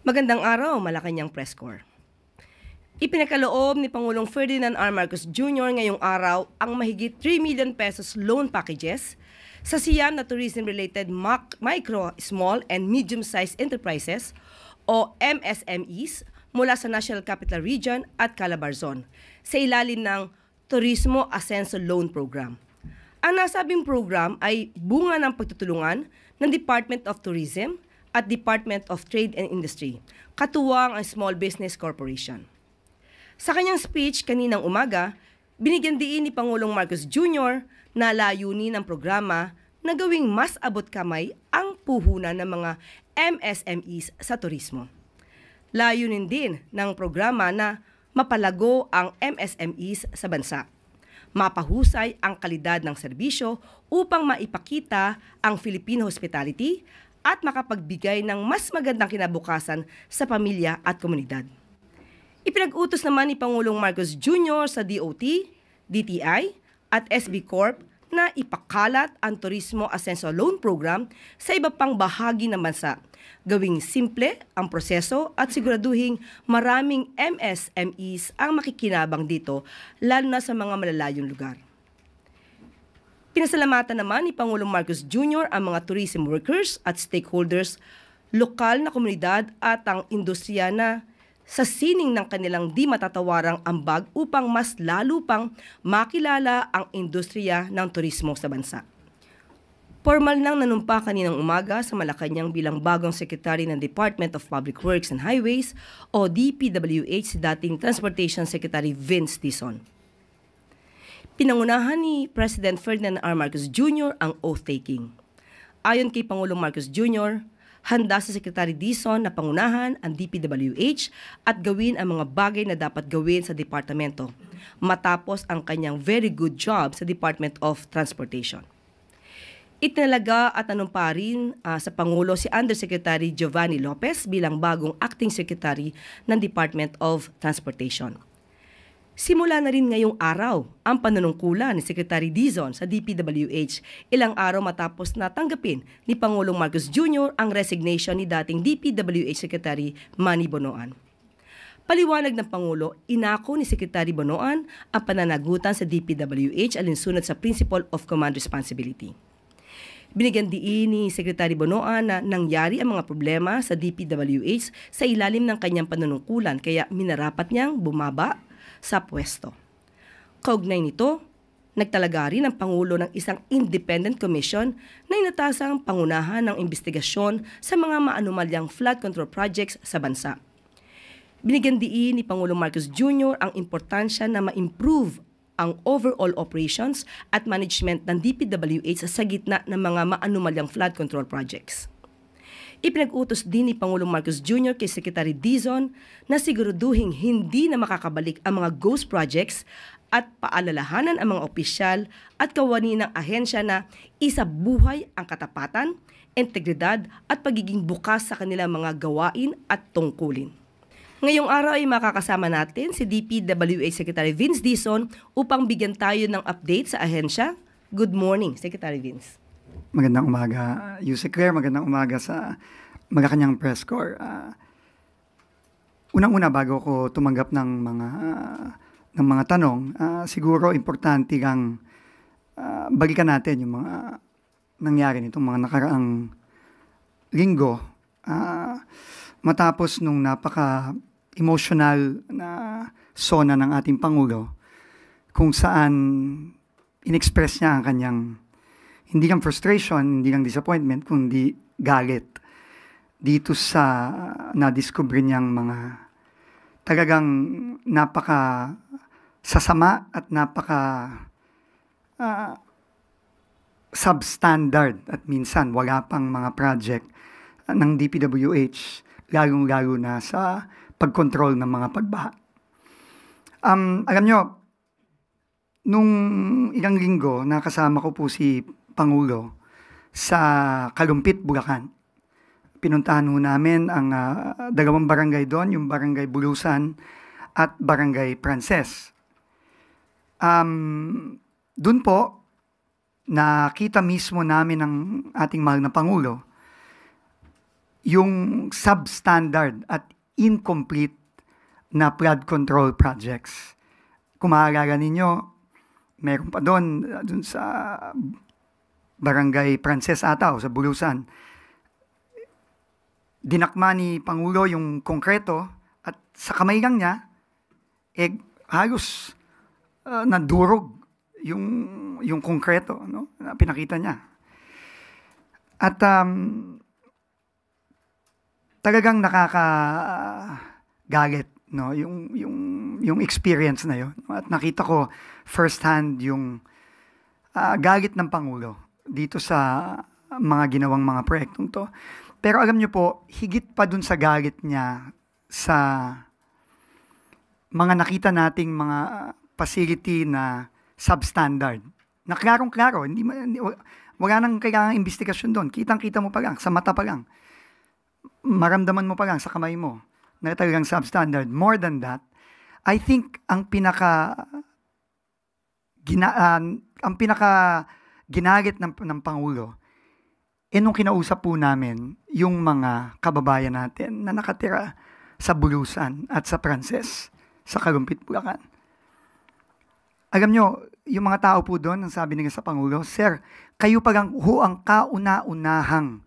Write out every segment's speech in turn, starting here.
Magandang araw, Malacanang Press Corps. Ipinakaloob ni Pangulong Ferdinand R. Marcos Jr. ngayong araw ang mahigit 3 million pesos loan packages sa siyam na tourism-related micro, small, and medium-sized enterprises o MSMEs mula sa National Capital Region at Calabarzon sa ilalim ng Turismo Ascenso Loan Program. Ang nasabing program ay bunga ng pagtutulungan ng Department of Tourism at Department of Trade and Industry, katuwang ang Small Business Corporation. Sa kanyang speech kaninang umaga, binigyan diin ni Pangulong Marcos Jr. na layunin ng programa na gawing mas abot kamay ang puhunan ng mga MSMEs sa turismo. Layunin din ng programa na mapalago ang MSMEs sa bansa, mapahusay ang kalidad ng serbisyo upang maipakita ang Filipino hospitality at makapagbigay ng mas magandang kinabukasan sa pamilya at komunidad. Ipinag-utos naman ni Pangulong Marcos Jr. sa DOT, DTI at SB Corp na ipakalat ang Turismo Ascenso Loan Program sa iba pang bahagi ng bansa, gawing simple ang proseso at siguraduhing maraming MSMEs ang makikinabang dito, lalo na sa mga malalayong lugar. Pinasalamatan naman ni Pangulong Marcos Jr. ang mga tourism workers at stakeholders, lokal na komunidad at ang industriya na sa sining ng kanilang di matatawarang ambag upang mas lalo pang makilala ang industriya ng turismo sa bansa. Formal nang nanumpa kaninang umaga sa Malacanang bilang bagong Secretary ng Department of Public Works and Highways o DPWH si dating Transportation Secretary Vince Dizon. Pinangunahan ni President Ferdinand R. Marcos Jr. ang oath-taking. Ayon kay Pangulong Marcos Jr., handa sa Secretary Dizon na pangunahan ang DPWH at gawin ang mga bagay na dapat gawin sa departamento matapos ang kanyang very good job sa Department of Transportation. Itinalaga at nanumpa rin sa Pangulo si Undersecretary Giovanni Lopez bilang bagong Acting Secretary ng Department of Transportation. Simula na rin ngayong araw ang panunungkulan ni Secretary Dizon sa DPWH ilang araw matapos na tanggapin ni Pangulong Marcos Jr. ang resignation ni dating DPWH Secretary Manny Bonoan. Paliwanag ng Pangulo, inako ni Secretary Bonoan ang pananagutan sa DPWH alinsunod sa Principle of Command Responsibility. Binigyan diin ni Secretary Bonoan na nangyari ang mga problema sa DPWH sa ilalim ng kanyang panunungkulan kaya minarapat niyang bumaba sa pwesto. Kaugnay nito, nagtalaga rin ang Pangulo ng isang independent commission na inatasang pangunahan ng investigasyon sa mga maanumalyang flood control projects sa bansa. Binigyan diin ni Pangulong Marcos Jr. ang importansya na ma-improve ang overall operations at management ng DPWH sa gitna ng mga maanumalyang flood control projects. Ipinag-utos din ni Pangulong Marcos Jr. kay Secretary Dizon na siguraduhin hindi na makakabalik ang mga ghost projects at paalalahanan ang mga opisyal at kawani ng ahensya na isabuhay ang katapatan, integridad at pagiging bukas sa kanilang mga gawain at tungkulin. Ngayong araw ay makakasama natin si DPWH Secretary Vince Dizon upang bigyan tayo ng update sa ahensya. Good morning, Secretary Vince. Magandang umaga, Yusek Claire. Magandang umaga sa Malacanang Press Corps. Unang-una, bago ko tumanggap ng mga tanong, siguro importante kang balikan natin yung mga nangyari nitong mga nakaraang linggo matapos nung napaka-emotional na sona ng ating Pangulo kung saan in-express niya ang kanyang hindi lang frustration, hindi lang disappointment, kundi galit dito sa na-discover niyang mga talagang napaka sasama at napaka substandard at minsan wala pang mga project ng DPWH, lalong-lalo na sa pagkontrol ng mga pagbaha. Alam nyo, nung ilang linggo, nakasama ko po si Pangulo sa Kalumpit, Bulacan. Pinuntahan namin ang dalawang barangay doon, yung Barangay Bulusan at Barangay Prances. Doon po, nakita mismo namin ang ating mahal na Pangulo yung substandard at incomplete na flood control projects. Kung maaalala ninyo, meron pa doon sa Barangay Frances ata o sa Bulusan. Dinakma ni Pangulo yung konkreto at sa kamay lang niya, halos nadurog yung konkreto, no? Na pinakita niya. At talagang nakakagalit, no, yung experience na yun. At nakita ko first hand yung galit ng Pangulo dito sa mga ginawang mga proyektong to. Pero alam niyo po, higit pa dun sa galit niya sa mga nakita nating mga facility na substandard. Na klarong-klaro, wala nang kailangang investigasyon doon. Kitang-kita mo pa lang, sa mata pa lang. Maramdaman mo pa lang sa kamay mo na talagang substandard. More than that, I think ang pinaka ginalit ng Pangulo, nung kinausap po namin yung mga kababayan natin na nakatira sa Bulusan at sa Frances, sa Kalumpit, Bulacan. Alam nyo, yung mga tao po doon, ang sabi nila sa Pangulo, Sir, kayo pa lang ang kauna-unahang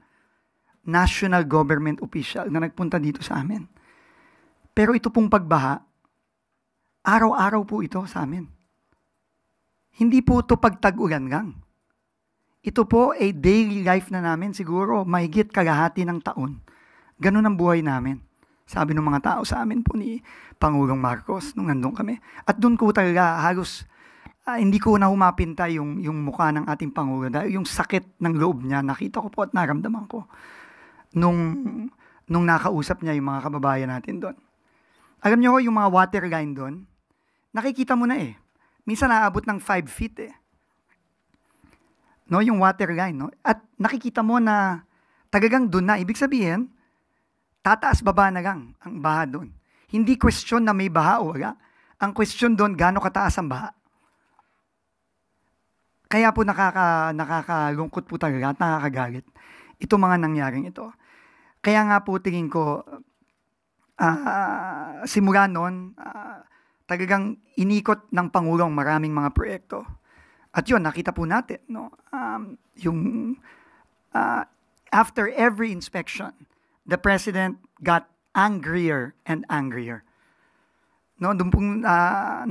national government official na nagpunta dito sa amin. Pero ito pong pagbaha, araw-araw po ito sa amin. Hindi po ito pagtag-ulan lang. Ito po ay daily life na namin, siguro mahigit kalahati ng taon. Ganun ang buhay namin. Sabi ng mga tao sa amin po ni Pangulong Marcos nung nandun kami. At doon ko talaga halos hindi ko na humapinta yung mukha ng ating Pangulo dahil yung sakit ng loob niya, nakita ko po at naramdaman ko nung nakausap niya yung mga kababayan natin doon. Alam niyo yung mga water line doon, nakikita mo na eh. Minsan naabot ng 5 feet eh. No, yung water line, no? At nakikita mo na talagang doon na. Ibig sabihin, tataas baba na lang ang baha doon. Hindi question na may baha o wala. Ang question doon, gaano kataas ang baha. Kaya po nakakalungkot po talaga at nakakagalit itong mga nangyaring ito. Kaya nga po tingin ko, simula noon, talagang inikot ng Pangulong maraming mga proyekto. At yun, nakita po natin, no? After every inspection, the President got angrier and angrier. No, doon pong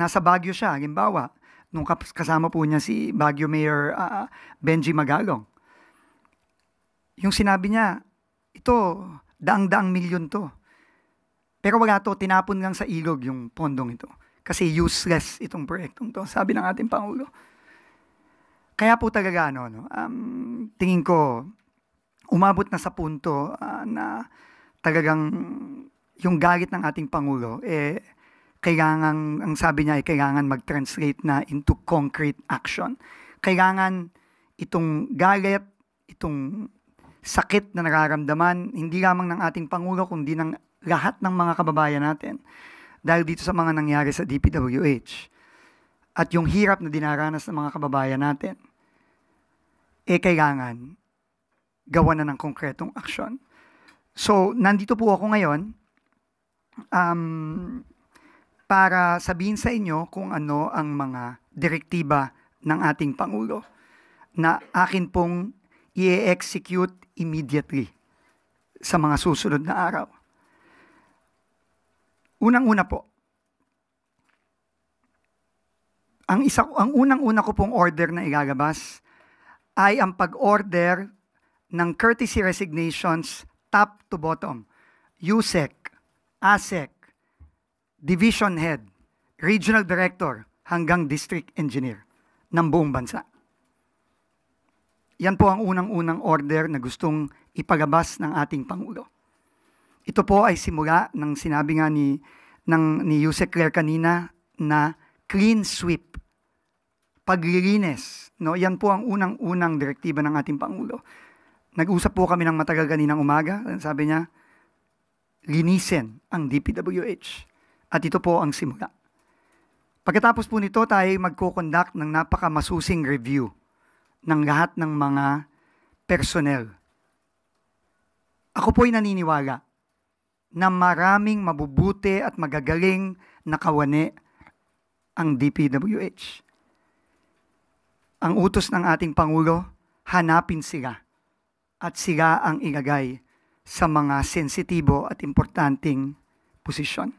nasa Baguio siya, halimbawa, nung kasama po niya si Baguio Mayor Benji Magalong. Yung sinabi niya, ito, daang-daang milyon to. Pero wala to, tinapon lang sa ilog yung pondong ito. Kasi useless itong proyektong to, sabi ng ating Pangulo. Kaya po talaga, tingin ko, umabot na sa punto na talagang yung galit ng ating Pangulo, kailangan, ang sabi niya ay kailangan mag-translate na into concrete action. Kailangan itong galit, itong sakit na nararamdaman, hindi lamang ng ating Pangulo, kundi ng lahat ng mga kababayan natin. Dahil dito sa mga nangyari sa DPWH. At yung hirap na dinaranas ng mga kababayan natin, kailangan gawa na ng konkretong aksyon. So, nandito po ako ngayon, para sabihin sa inyo kung ano ang mga direktiba ng ating Pangulo na akin pong i-execute immediately sa mga susunod na araw. Unang-una po, ang unang-una ko pong order na ilalabas ay ang pag-order ng courtesy resignations top to bottom. USEC, ASEC, Division Head, Regional Director, hanggang District Engineer ng buong bansa. Yan po ang unang-unang order na gustong ipagabas ng ating Pangulo. Ito po ay simula ng sinabi nga ni Yusek Claire kanina na clean sweep, paglilinis. No? Yan po ang unang-unang direktiba ng ating Pangulo. Nag-usap po kami ng matagal kaninang umaga. Sabi niya, linisin ang DPWH. At ito po ang simula. Pagkatapos po nito, tayo magko-conduct ng napakamasusing review ng lahat ng mga personnel Ako po'y naniniwala na maraming mabubuti at magagaling na kawani ang DPWH. Ang utos ng ating Pangulo, hanapin sila at sila ang ilagay sa mga sensitibo at importanteng posisyon.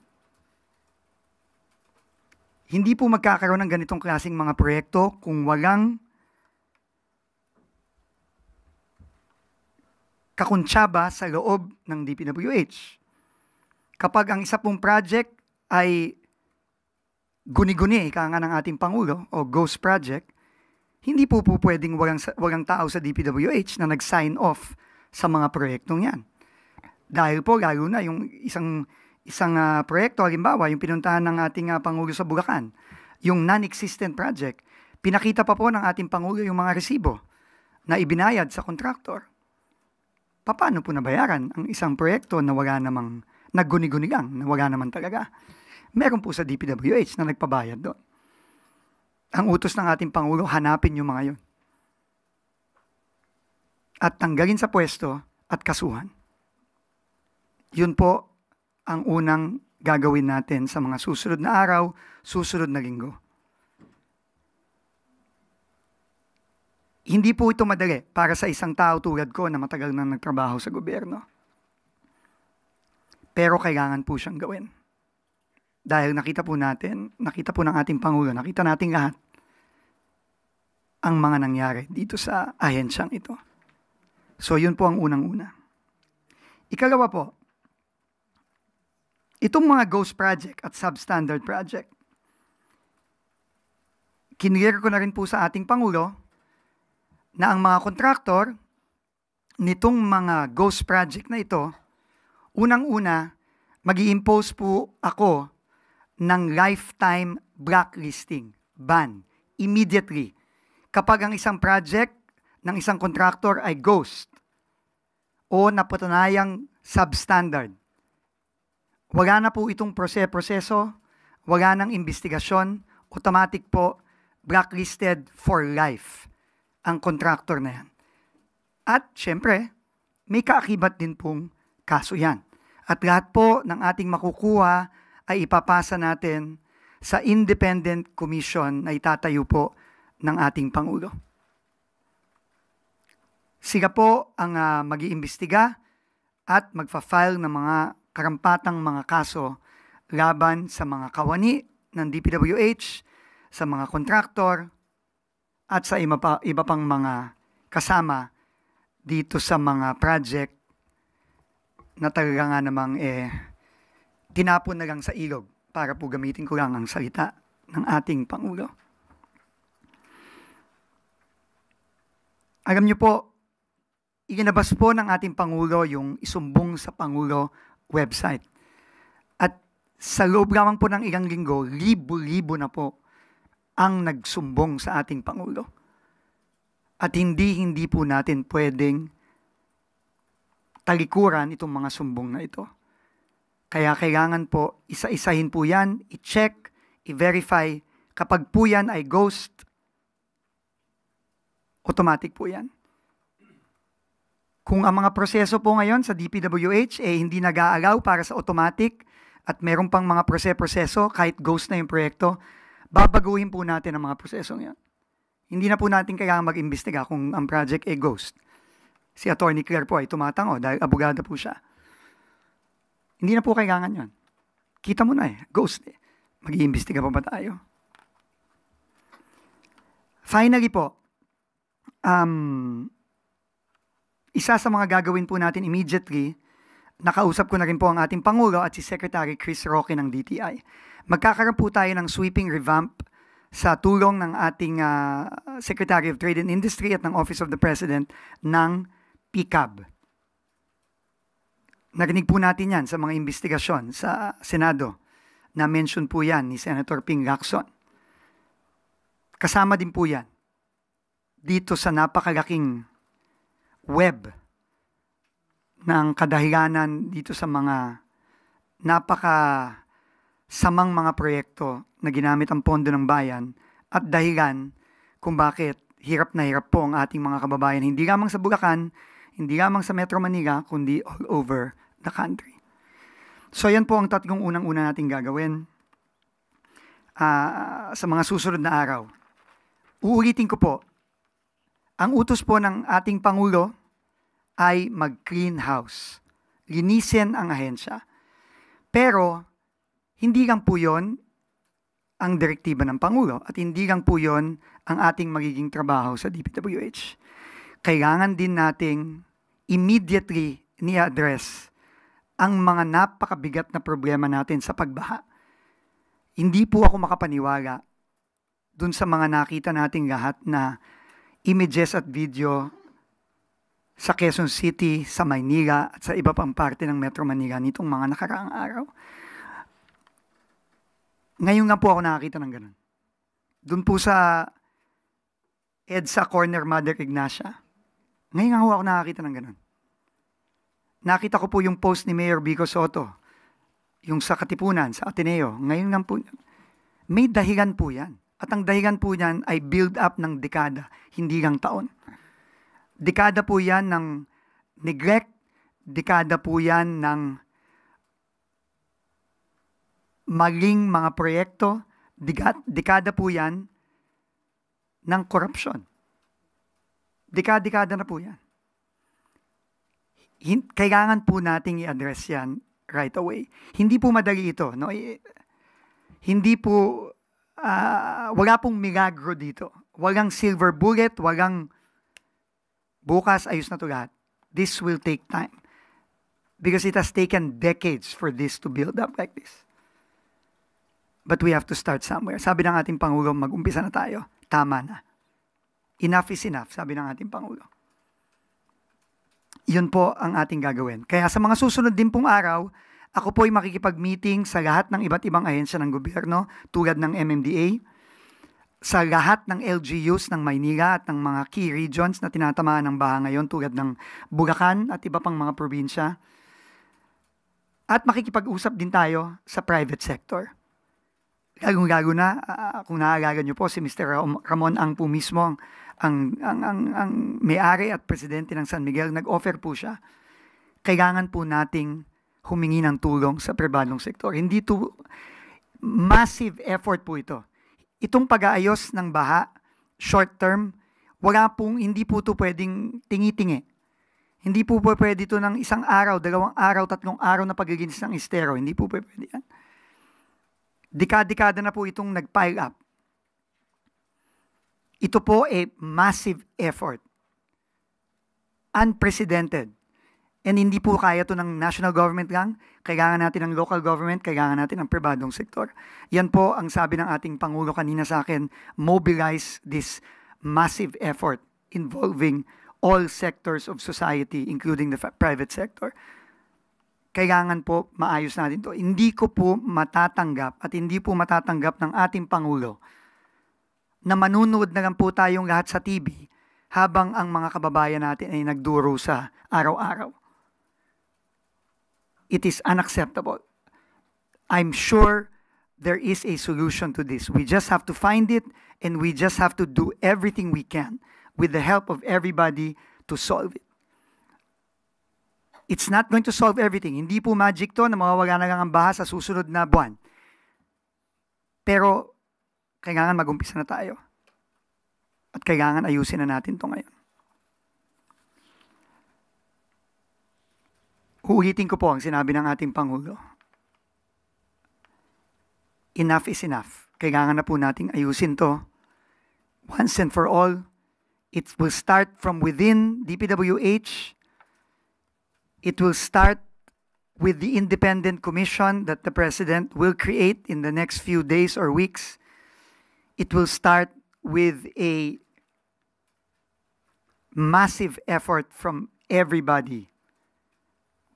Hindi po magkakaroon ng ganitong klaseng mga proyekto kung walang kakuntsaba sa loob ng DPWH. Kapag ang isa pong project ay guni-guni, ika nga ng ating Pangulo, o ghost project, hindi po pwedeng walang tao sa DPWH na nag-sign off sa mga proyektong yan. Dahil po, lalo na yung isang proyekto, halimbawa, yung pinuntahan ng ating Pangulo sa Bulacan, yung non-existent project, pinakita pa po ng ating Pangulo yung mga resibo na ibinayad sa kontraktor. Paano po nabayaran ang isang proyekto na wala namang nagguni-guni lang, na wala naman talaga? Meron po sa DPWH na nagpabayad doon. Ang utos ng ating Pangulo, hanapin yung mga yun. At tanggalin sa pwesto at kasuhan. Yun po ang unang gagawin natin sa mga susunod na araw, susunod na linggo. Hindi po ito madali para sa isang tao tulad ko na matagal na nagtrabaho sa gobyerno. Pero kailangan po siyang gawin. Dahil nakita po ng ating Pangulo, nakita natin lahat ang mga nangyari dito sa ahensyang ito. So yun po ang unang-una. Ikalawa po, itong mga ghost project at substandard project, kinlear ko na rin po sa ating Pangulo na ang mga kontraktor nitong mga ghost project na ito, unang-una, mag-i-impose po ako ng lifetime blacklisting, ban, immediately. Kapag ang isang project ng isang kontraktor ay ghost o napatunayang substandard, wala na po itong proseso, wala nang investigasyon, automatic po blacklisted for life ang kontraktor na yan. At syempre, may kaakibat din pong kaso yan. At lahat po ng ating makukuha ay ipapasa natin sa independent commission na itatayo po ng ating Pangulo. Sila po ang mag-iimbestiga at magfa-file ng mga karampatang mga kaso laban sa mga kawani ng DPWH, sa mga kontraktor, at sa iba pang mga kasama dito sa mga project na talaga nga namang tinapon na lang sa ilog para po gamitin ko lang ang salita ng ating Pangulo. Alam niyo po, ikinabas po ng ating Pangulo yung isumbong sa Pangulo website. At sa loob lamang po ng ilang linggo, libo-libo na po ang nagsumbong sa ating Pangulo. At hindi po natin pwedeng talikuran itong mga sumbong na ito. Kaya kailangan po, isa-isahin po yan, i-check, i-verify. Kapag po yan ay ghost, automatic po yan. Kung ang mga proseso po ngayon sa DPWH hindi nag-aalaw para sa automatic at meron pang mga proseso kahit ghost na yung proyekto, babaguhin po natin ang mga prosesong yan. Hindi na po natin kailangan mag-imbestiga kung ang project ay ghost. Si Attorney Claire po ay tumatango dahil abogada po siya. Hindi na po kailangan yon. Kita mo na ghost Mag-iimbestiga pa ba tayo? Finally po, isa sa mga gagawin po natin immediately, nakausap ko na rin po ang ating Pangulo at si Secretary Chris Roque ng DTI. Magkakaroon po tayo ng sweeping revamp sa tulong ng ating Secretary of Trade and Industry at ng Office of the President ng PCAB. Narinig po natin yan sa mga investigasyon sa Senado. Na-mention po yan ni Senator Ping Lacson. Kasama din po yan dito sa napakalaking web ng kadahilanan dito sa mga napakasamang mga proyekto na ginamit ang pondo ng bayan at dahilan kung bakit hirap na hirap po ang ating mga kababayan. Hindi lamang sa Bulacan, hindi lamang sa Metro Manila, kundi all over the country. So yan po ang tatlong unang-una nating gagawin sa mga susunod na araw. Uulitin ko po, ang utos po ng ating Pangulo ay mag-clean house. Linisin ang ahensya. Pero, hindi lang po yon ang direktiba ng Pangulo at hindi lang po yon ang ating magiging trabaho sa DPWH. Kailangan din nating immediately ni-address ang mga napakabigat na problema natin sa pagbaha. Hindi po ako makapaniwala dun sa mga nakita nating lahat na images at video sa Quezon City, sa Maynila at sa iba pang parte ng Metro Manila nitong mga nakaraang araw. Ngayon nga po ako nakakita ng ganun. Doon po sa EDSA Corner Mother Ignacia. Ngayon nga po ako nakakita ng ganun. Nakita ko po yung post ni Mayor Vico Soto, yung sa Katipunan, sa Ateneo. Ngayon nga po, may dahilan po yan. At ang dahilan po yan ay build up ng dekada, hindi lang taon. Dekada po yan ng neglect, dekada po yan ng maling mga proyekto, dekada po yan ng korupsyon. Dekada na po yan. Kailangan po nating i-address yan right away. Hindi po madali ito. No? Hindi po, wala pong milagro dito. Walang silver bullet, walang bukas, ayos na ito lahat. This will take time. Because it has taken decades for this to build up like this. But we have to start somewhere. Sabi ng ating Pangulo, mag-umpisa na tayo. Tama na. Enough is enough, sabi ng ating Pangulo. Yun po ang ating gagawin. Kaya sa mga susunod din pong araw, ako po ay makikipag-meeting sa lahat ng iba't ibang ahensya ng gobyerno, tulad ng MMDA, sa lahat ng LGUs ng Maynila at ng mga key regions na tinatamaan ng baha ngayon, tulad ng Bulacan at iba pang mga probinsya. At makikipag-usap din tayo sa private sector. Lalo na, kung naaalala niyo po, si Mr. Ramon Ang po mismo, ang may-ari at presidente ng San Miguel, nag-offer po siya. Kailangan po nating humingi ng tulong sa pribadong sektor. Hindi to, massive effort po ito. Itong pag-aayos ng baha, short term, hindi po ito pwedeng tingi-tingi. Hindi po pwede ito ng isang araw, 2 araw, 3 araw na paglilinis ng estero. Hindi po pwede yan. Dekada na po itong nag-pile up. Ito po ay massive effort. Unprecedented. And hindi po kaya ito ng national government lang. Kailangan natin ng local government, kailangan natin ng pribadong sektor. Yan po ang sabi ng ating Pangulo kanina sa akin, mobilize this massive effort involving all sectors of society, including the private sector. Kailangan po maayos natin ito. Hindi ko po matatanggap at hindi po matatanggap ng ating Pangulo na manunood na lang po tayong lahat sa TV habang ang mga kababayan natin ay nagduro sa araw-araw. It is unacceptable. I'm sure there is a solution to this. We just have to find it and we just have to do everything we can with the help of everybody to solve it. It's not going to solve everything. Hindi po magic to na mawawala na lang ang baha sa susunod na buwan. Pero, kailangan mag-umpisa na tayo. At kailangan ayusin na natin to ngayon. Uulitin ko po ang sinabi ng ating Pangulo. Enough is enough. Kailangan na po nating ayusin to. Once and for all, it will start from within DPWH. It will start with the independent commission that the President will create in the next few days or weeks. It will start with a massive effort from everybody.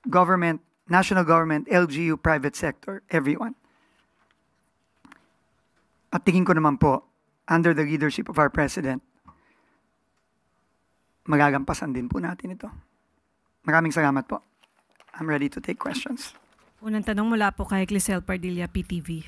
Government, national government, LGU, private sector, everyone. At tingin ko naman po, under the leadership of our President, magagampasan din po natin ito. Maraming salamat po. I'm ready to take questions. Unang tanong mula po kay Clisel Pardilla, PTV.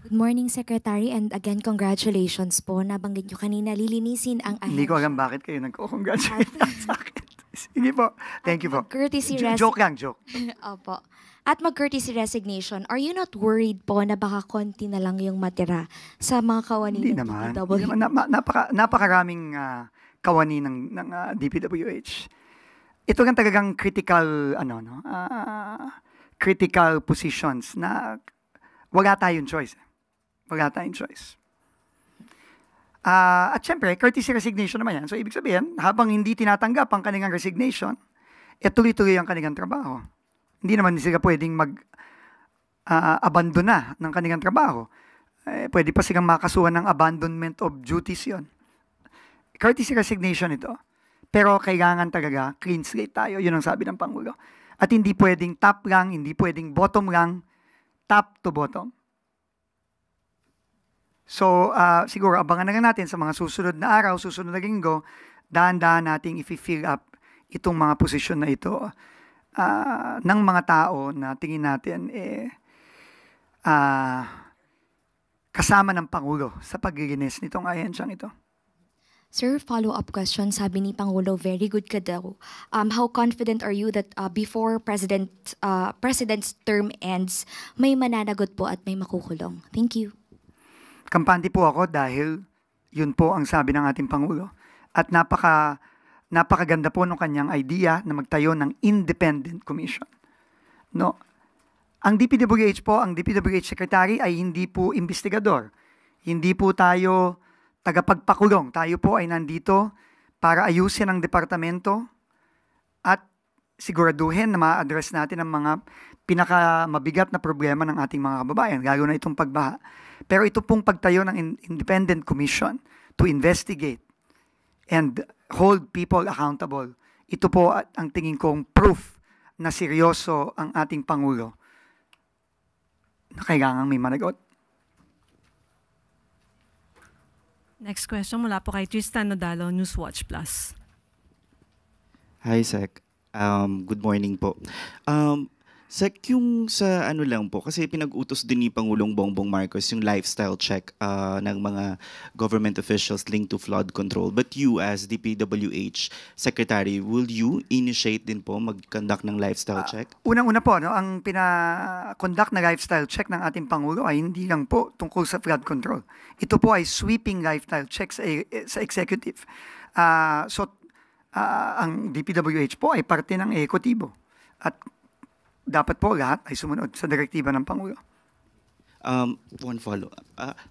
Good Good morning, Secretary, and again, congratulations po. Nabanggit nyo kanina, lilinisin ang ahensya. Hindi ko alam bakit kayo nagko-congratulate sa akin. Sige po. Thank you po. Courtesy Joke lang, joke. Opo. At mag-courtesy resignation, are you not worried po na baka konti na lang yung matira sa mga kawani Hindi ng naman. DPWH? Hindi naman. Napakaraming kawani ng DPWH. Ito lang talagang critical, critical positions na wala tayong choice. Wala tayong choice. At syempre, courtesy resignation naman yan. So, ibig sabihin, habang hindi tinatanggap ang kanilang resignation, tuloy-tuloy ang kanilang trabaho. Hindi naman sila pwedeng abandona ng kanilang trabaho. Pwede pa silang makasuhan ng abandonment of duties yon. Courtesy resignation ito. Pero kailangan talaga clean slate tayo. Yun ang sabi ng Pangulo. At hindi pwedeng top lang, hindi pwedeng bottom lang, top to bottom. So, siguro, abangan na lang natin sa mga susunod na araw, susunod na linggo, dahan-dahan nating i-fill up itong mga posisyon na ito ng mga tao na tingin natin kasama ng Pangulo sa paglilinis nitong ahensyang ito. Sir, follow-up question. Sabi ni Pangulo, very good ka daw. How confident are you that before President's term ends, may mananagot po at may makukulong? Thank you. Kampante po ako dahil yun po ang sabi ng ating Pangulo. At napakaganda po ng kanyang idea na magtayo ng independent commission. No? Ang DPWH po, ang DPWH Secretary ay hindi po investigador. Hindi po tayo tagapagpakulong. Tayo po ay nandito para ayusin ang departamento at siguraduhin na ma-address natin ang mga pinakamabigat na problema ng ating mga kababayan, lalo na itong pagbaha. Pero ito pong pagtayo ng independent commission to investigate and hold people accountable, ito po ang tingin kong proof na seryoso ang ating Pangulo na kailangang may managot. Next question mula po kay Tristan Nodalo, Newswatch Plus. Hi, Sec. Good morning po. Sec, yung sa ano lang po, kasi pinag-utos din ni Pangulong Bongbong Marcos yung lifestyle check ng mga government officials linked to flood control. But you as DPWH Secretary, will you initiate din po mag-conduct ng lifestyle check? Unang-una po, ang pina-conduct na lifestyle check ng ating Pangulo ay hindi lang po tungkol sa flood control. Ito po ay sweeping lifestyle check sa executive. Ang DPWH po ay parte ng ekotibo. At dapat po lahat ay sumunod sa direktiba ng Pangulo. One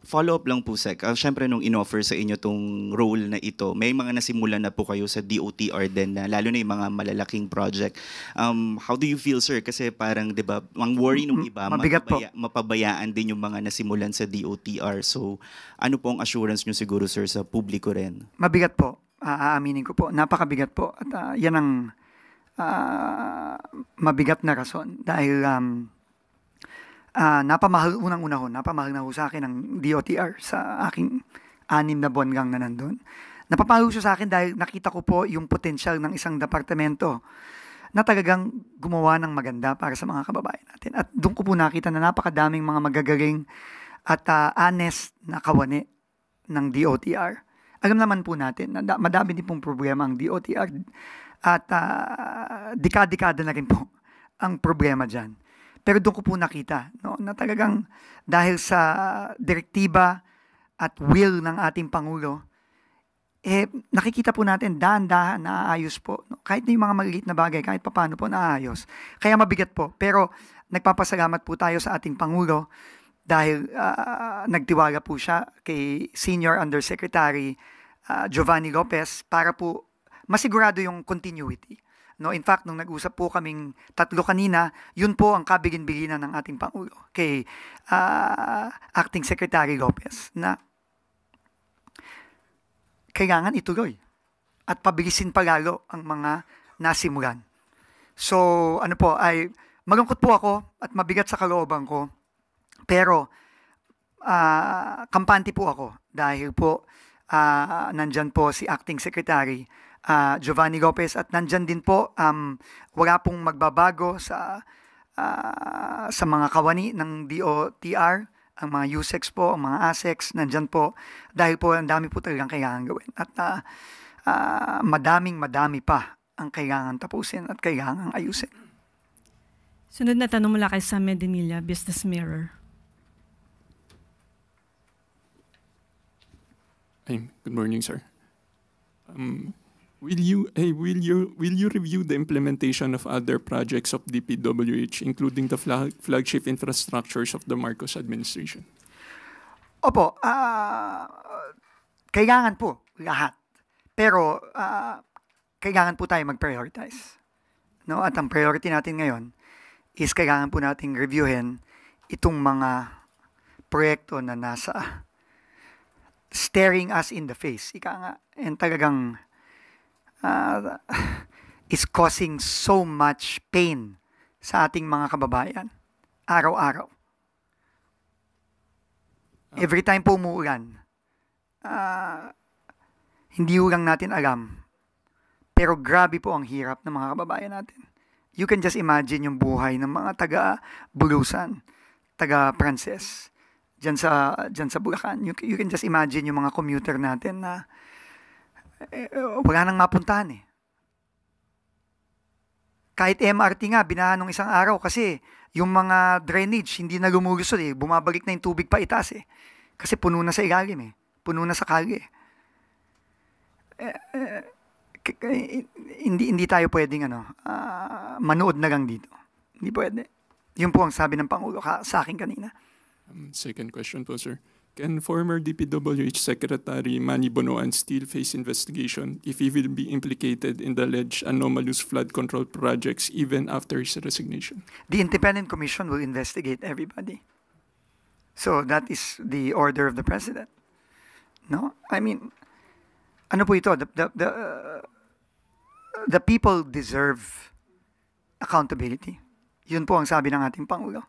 follow-up lang po, Sec. Siyempre, nung in-offer sa inyo tong role na ito, may mga nasimulan na po kayo sa DOTR din, na lalo na yung mga malalaking project. How do you feel, sir? Kasi parang, di ba, ang worry nung iba, mapabayaan din yung mga nasimulan sa DOTR. So, ano po ang assurance nyo siguro, sir, sa publiko rin? Mabigat po. Aaminin ko po. Napakabigat po. At yan ang mabigat na rason dahil napamahal na ho sa akin ang DOTR sa aking 6 na buwan lang na nandun. Napapahal siya sa akin dahil nakita ko po yung potensyal ng isang departamento na talagang gumawa ng maganda para sa mga kababayan natin. At doon ko po nakita na napakadaming mga magagaling at honest na kawani ng DOTR. Alam naman po natin na madami din pong problema ang DOTR. At dekada na rin po ang problema dyan. Pero doon ko po nakita na talagang dahil sa direktiba at will ng ating Pangulo, nakikita po natin dahan-dahan naayos po. Kahit na yung mga maliliit na bagay, kahit paano po naayos. Kaya mabigat po. Pero nagpapasalamat po tayo sa ating Pangulo dahil nagtiwala po siya kay Senior Undersecretary Giovanni Lopez para po masigurado yung continuity. In fact, nung nag-usap po kaming tatlo kanina, yun po ang kabilin-bilinan ng ating Pangulo kay Acting Secretary Lopez na kailangan ituloy at pabilisin palalo ang mga nasimulan. So, ay malungkot po ako at mabigat sa kalooban ko, pero kampante po ako dahil po nandyan po si Acting Secretary Giovanni Lopez at nandyan din po wala pong magbabago sa mga kawani ng DOTR ang mga USEX po, ang mga ASEX, nandyan po, dahil po ang dami po talagang kailangan gawin. At madami pa ang kailangan tapusin at kailangan ayusin. Sunod na tanong mula kay Sam Medinilla, Business Mirror. Good morning, sir. Will you review the implementation of other projects of DPWH, including the flagship infrastructures of the Marcos administration? Opo, kailangan po lahat. Pero kailangan po tayo mag-prioritize. No? At ang priority natin ngayon is kailangan po nating reviewin itong mga proyekto na nasa staring us in the face. Ika nga, and talagang is causing so much pain sa ating mga kababayan araw-araw. Every time po umuulan, hindi lang natin alam, pero grabe po ang hirap ng mga kababayan natin. You can just imagine yung buhay ng mga taga-Bulusan, taga-Prances, dyan sa Bulacan. You can just imagine yung mga commuter natin na wala nang mapuntahan eh. Kahit MRT nga, binahan nung isang araw kasi yung mga drainage hindi na lumulusod eh. Bumabalik na yung tubig pa itaas eh. Kasi puno na sa ilalim eh. Puno na sa kalye. Hindi tayo pwedeng manood na lang dito. Hindi pwede. Yun po ang sabi ng Pangulo sa akin kanina. Second question po, sir. Can former DPWH Secretary Manny Bonoan still face investigation if he will be implicated in the alleged anomalous flood control projects even after his resignation? The Independent Commission will investigate everybody. So that is the order of the President. No? I mean, ano po ito? The people deserve accountability. Yun po ang sabi ng ating Pangulo.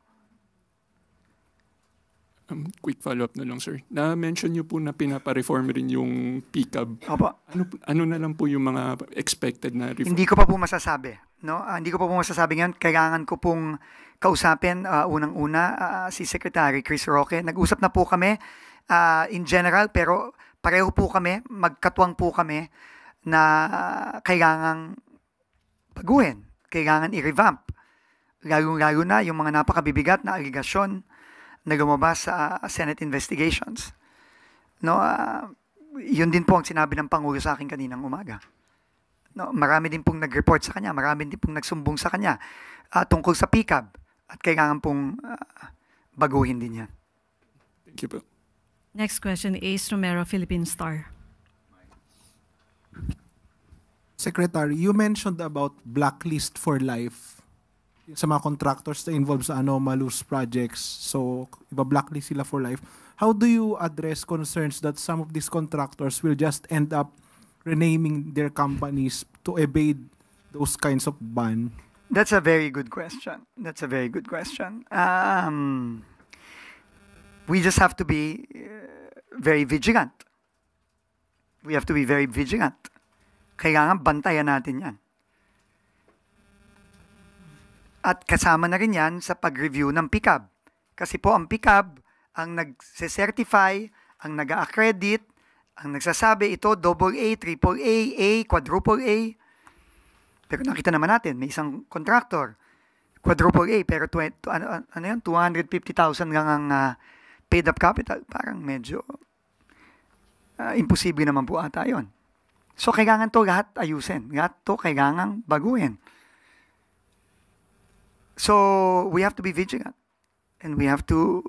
Quick follow-up na lang, sir. Na-mention niyo po na pinapa-reform rin yung PCAB. Opo. Ano na lang po yung mga expected na reform? Hindi ko pa po masasabi. No? Hindi ko pa po masasabi ngayon. Kailangan ko pong kausapin unang-una si Secretary Chris Roque. Nag-usap na po kami in general, pero pareho po kami, magkatuwang po kami na kailangang baguhin, kailangan i-revamp. Lalo na yung mga napakabibigat na aligasyon na lumabas sa Senate investigations. No, yun din po ang sinabi ng Pangulo sa akin kaninang umaga. No, marami din pong nag-report sa kanya, marami din pong nagsumbong sa kanya tungkol sa PCAB at kailangan pong baguhin din yan. Thank you po. Next question, Ace Romero, Philippine Star. Secretary, you mentioned about blacklist for life sa mga contractors na involved sa anomalous projects. So, iba-blacklist sila for life. How do you address concerns that some of these contractors will just end up renaming their companies to evade those kinds of ban? That's a very good question. We just have to be very vigilant. Kailangan bantayan natin yan. At kasama na rin yan sa pag-review ng PCAB. Kasi po ang PCAB ang nag-certify, ang nag-accredit, ang nagsasabi ito AA, AAA, A, quadruple A. Pero nakita naman natin, may isang contractor, quadruple A, pero 250,000 lang ang paid up capital. Parang medyo imposible naman po ata yun. So kailangan to lahat ayusin. Lahat to kailangan baguhin. So we have to be vigilant, and we have to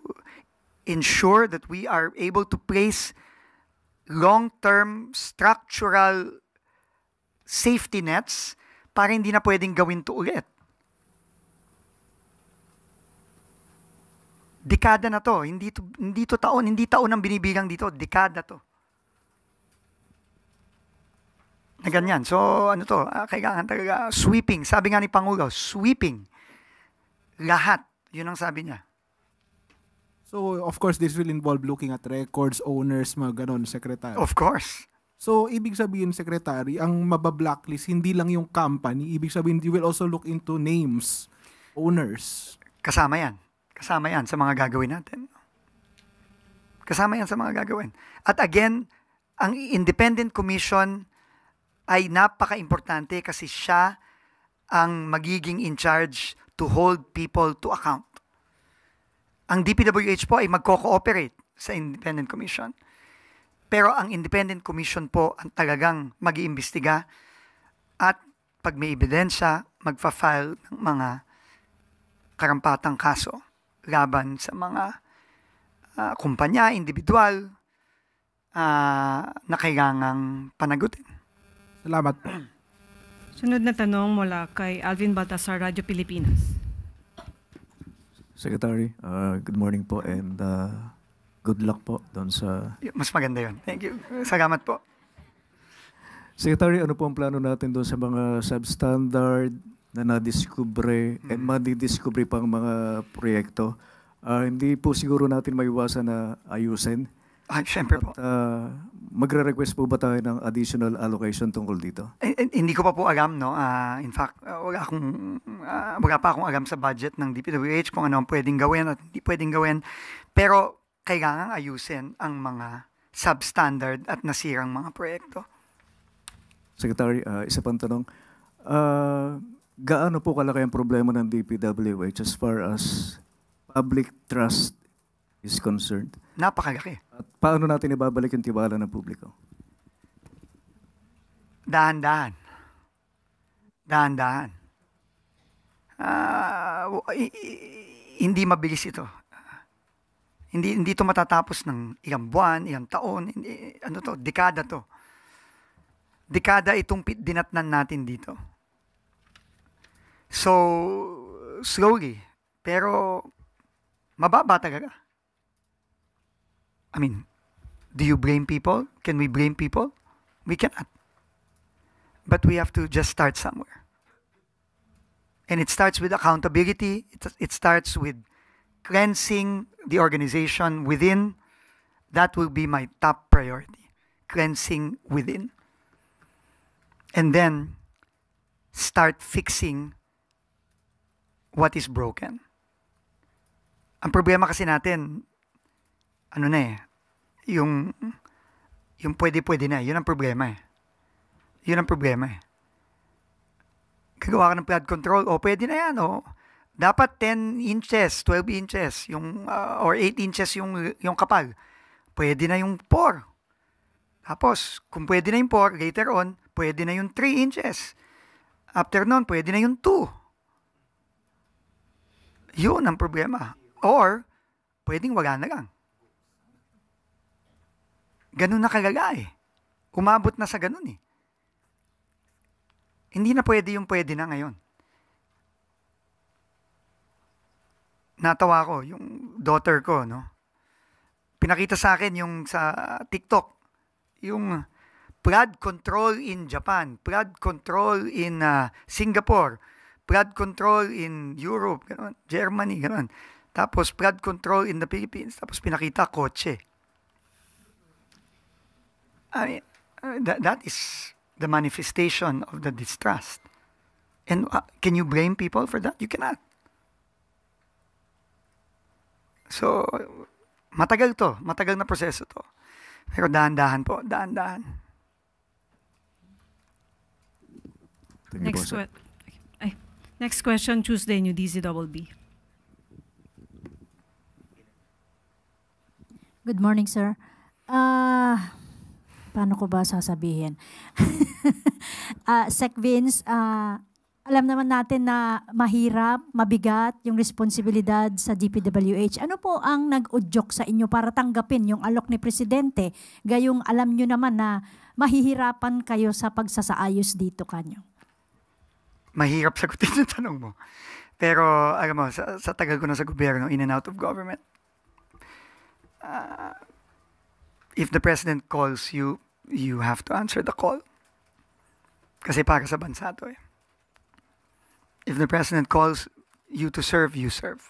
ensure that we are able to place long-term structural safety nets para hindi na pwedeng gawin to ulit. Dekada na to, hindi to taon ang binibilang dito, dekada to. Na ganyan. So ano to, kailangan talaga sweeping. Sabi nga ni Pangulo, sweeping. Lahat. Yun ang sabi niya. So, of course, this will involve looking at records, owners, mga ganon, Secretary. Of course. So, ibig sabihin, Secretary, ang mabablacklist, hindi lang yung company. Ibig sabihin, you will also look into names, owners. Kasama yan sa mga gagawin natin. Kasama yan sa mga gagawin. At again, ang Independent Commission ay napaka-importante kasi siya ang magiging in charge to hold people to account. Ang DPWH po ay magko-cooperate sa Independent Commission. Pero ang Independent Commission po ang talagang mag-iimbestiga at pag may ebidensya, magfa-file ng mga karampatang kaso laban sa mga kumpanya, individual na kailangang panagutin. Salamat. Sunod na tanong mula kay Alvin Baltasar, Radyo Pilipinas. Secretary, good morning po and good luck po doon sa... Mas maganda yun. Thank you. Salamat po. Secretary, ano po ang plano natin doon sa mga substandard na nadiskubre and madidiskubre pang mga proyekto? Hindi po siguro natin maiwasan na ayusin. Siyempre po. At magre-request po ba tayo ng additional allocation tungkol dito? Hindi ko pa po alam, no? In fact, wala pa akong alam sa budget ng DPWH kung ano ang pwedeng gawin at hindi pwedeng gawin. Pero kailangan ayusin ang mga substandard at nasirang mga proyekto. Secretary, isa pang tanong. Gaano po kalaki ang problema ng DPWH as far as public trust is concerned? Napakalaki. At paano natin ibabalik yung tiwala ng publiko? Dahan-dahan. Dahan-dahan. Hindi mabilis ito. Hindi ito matatapos ng ilang buwan, ilang taon, dekada to. Dekada itong dinatnan natin dito. So, slowly, pero mababa talaga. I mean, do you blame people? Can we blame people? We cannot. But we have to just start somewhere. And it starts with accountability. It starts with cleansing the organization within. That will be my top priority. Cleansing within. And then, start fixing what is broken. Ang problema kasi natin, yung pwede-pwede na, yun ang problema eh. Yun ang problema eh. Gagawa ka ng flood control, pwede na yan, dapat 10 inches, 12 inches, or 8 inches yung kapal. Pwede na yung 4. Tapos, kung pwede na yung 4, later on, pwede na yung 3 inches. After nun, pwede na yung 2. Yun ang problema. Or, pwedeng wala na lang. Ganun na kalala eh. Umabot na sa ganun eh. Hindi na pwede yung pwede na ngayon. Natawa ko, yung daughter ko, pinakita sa akin yung sa TikTok, yung flood control in Japan, flood control in Singapore, flood control in Europe, ganun, Germany, ganun. Tapos flood control in the Philippines, tapos pinakita kotse. I mean, that is the manifestation of the distrust. And can you blame people for that? You cannot. So, matagal na proseso to. Pero dahan-dahan po, dahan-dahan. Next question, Tuesday, New DZBB. Good morning, sir. Paano ko ba sasabihin? Sec Vince, alam naman natin na mahirap, mabigat yung responsibilidad sa DPWH. Ano po ang nag-udyok sa inyo para tanggapin yung alok ni Presidente? Gayong alam nyo naman na mahihirapan kayo sa pagsasaayos dito kanyo. Mahirap sagutin yung tanong mo. Pero alam mo, sa tagal ko na sa gobyerno, in and out of government, if the President calls you, you have to answer the call. Kasi para sa bansa to eh. If the President calls you to serve, you serve.